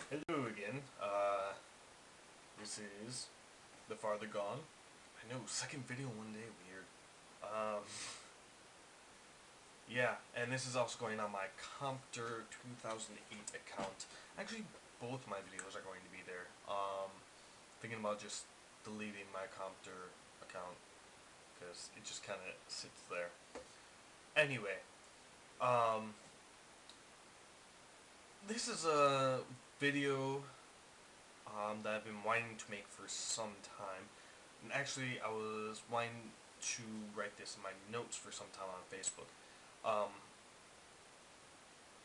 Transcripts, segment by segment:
Hello again. This is The Farther Gone. I know, second video one day, weird. Um, yeah, and this is also going on my Compter 2008 account. Actually, both my videos are going to be there. Thinking about just deleting my Compter account, because it just kind of sits there. Anyway, um, this is a video that I've been wanting to make for some time. And actually, I was wanting to write this in my notes for some time on Facebook. Um,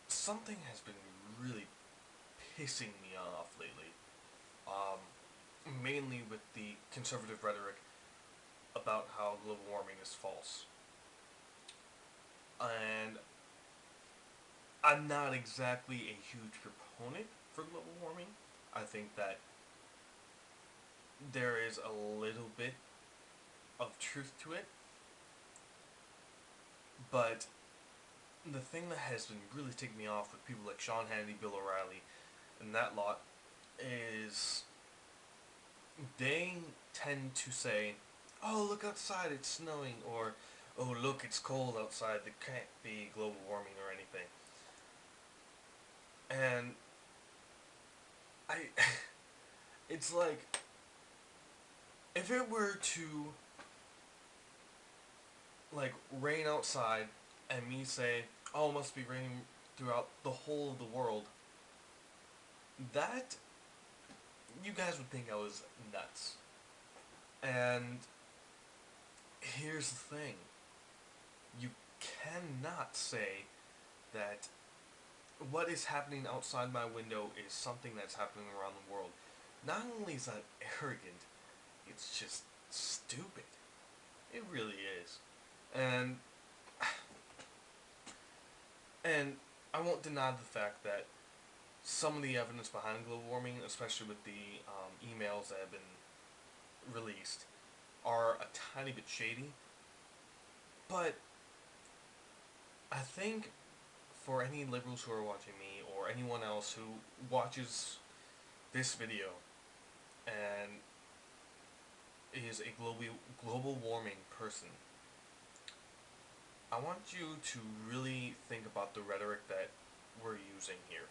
Something has been really pissing me off lately. Mainly with the conservative rhetoric about how global warming is false. And I'm not exactly a huge proponent for global warming. I think that there is a little bit of truth to it. But the thing that has been really ticking me off with people like Sean Hannity, Bill O'Reilly, and that lot is they tend to say, "Oh, look outside, it's snowing," or "Oh, look, it's cold outside, there can't be global warming or anything." And I, it's like, if it were to, like, rain outside, and me say, "Oh, it must be raining throughout the whole of the world," that, you guys would think I was nuts. And here's the thing. You cannot say that what is happening outside my window is something that's happening around the world. Not only is that arrogant, it's just stupid. It really is. And and I won't deny the fact that some of the evidence behind global warming, especially with the emails that have been released, are a tiny bit shady. But I think for any liberals who are watching me, or anyone else who watches this video and is a global warming person, I want you to really think about the rhetoric that we're using here.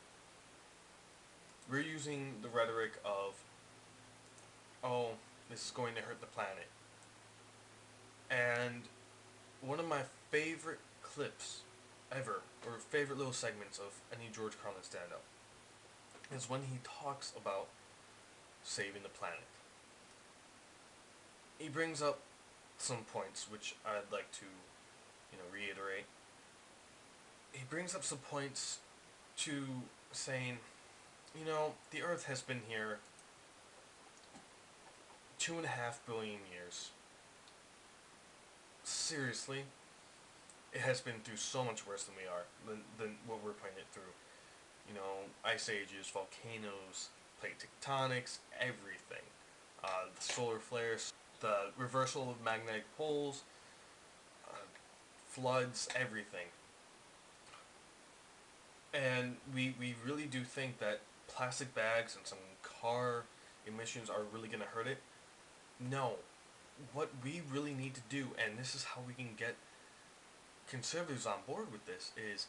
We're using the rhetoric of, "Oh, this is going to hurt the planet." And one of my favorite clips ever, or favorite little segments of any George Carlin stand-up, is when he talks about saving the planet. He brings up some points which I'd like to, reiterate. He brings up some points to saying, the Earth has been here 2.5 billion years. Seriously, it has been through so much worse than we are, than what we're putting it through. Ice ages, volcanoes, plate tectonics, everything. The solar flares, the reversal of magnetic poles, uh, floods, everything. And we really do think that plastic bags and some car emissions are really going to hurt it. No. What we really need to do, and this is how we can get conservatives on board with this, is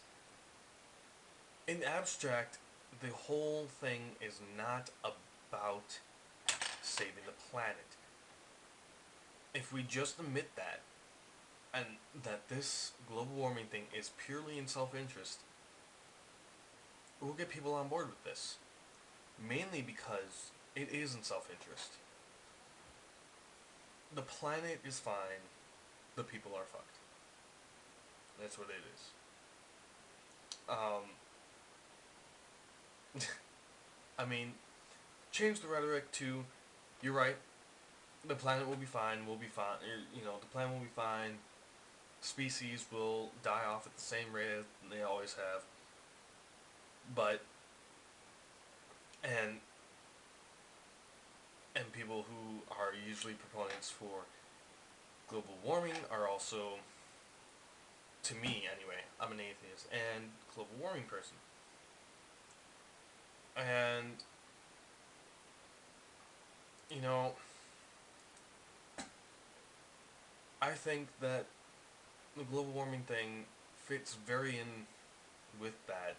in abstract, the whole thing is not about saving the planet. If we just admit that, and that this global warming thing is purely in self-interest, we'll get people on board with this. Mainly because it is in self-interest. The planet is fine, the people are fucked. That's what it is. I mean, change the rhetoric to, "You're right, the planet will be fine, we'll be fine, the planet will be fine, species will die off at the same rate as they always have, but," and people who are usually proponents for global warming are also, to me anyway, I'm an atheist and global warming person. And you know, I think that the global warming thing fits very in with that,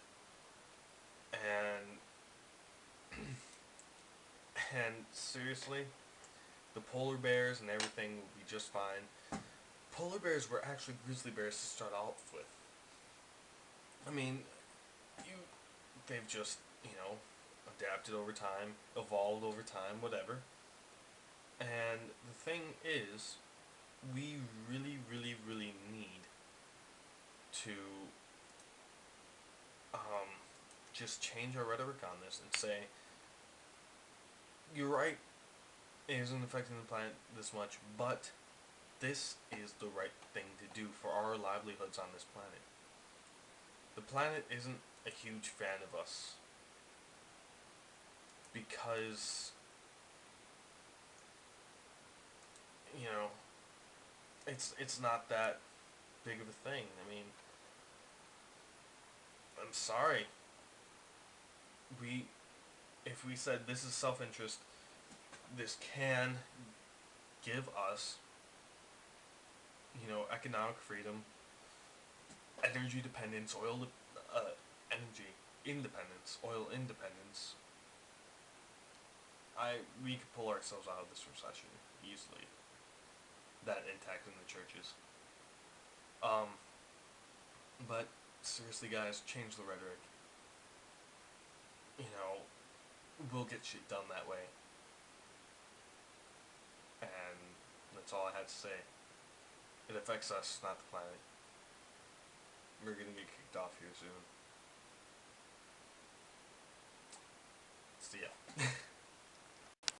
and and seriously, the polar bears and everything will be just fine. Polar bears were actually grizzly bears to start off with. I mean, you they've just, adapted over time, evolved over time, whatever. And the thing is, we really, really, really need to um, just change our rhetoric on this and say, you're right, it isn't affecting the planet this much, but this is the right thing to do for our livelihoods on this planet. The planet isn't a huge fan of us because, you know, it's not that big of a thing. I mean, I'm sorry. We If we said this is self-interest, this can give us, economic freedom, energy dependence, energy independence, oil independence. We could pull ourselves out of this recession easily. That intact in the churches. Um, but seriously, guys, change the rhetoric. You know, we'll get shit done that way. And that's all I had to say. It affects us, not the planet. We're gonna get kicked off here soon.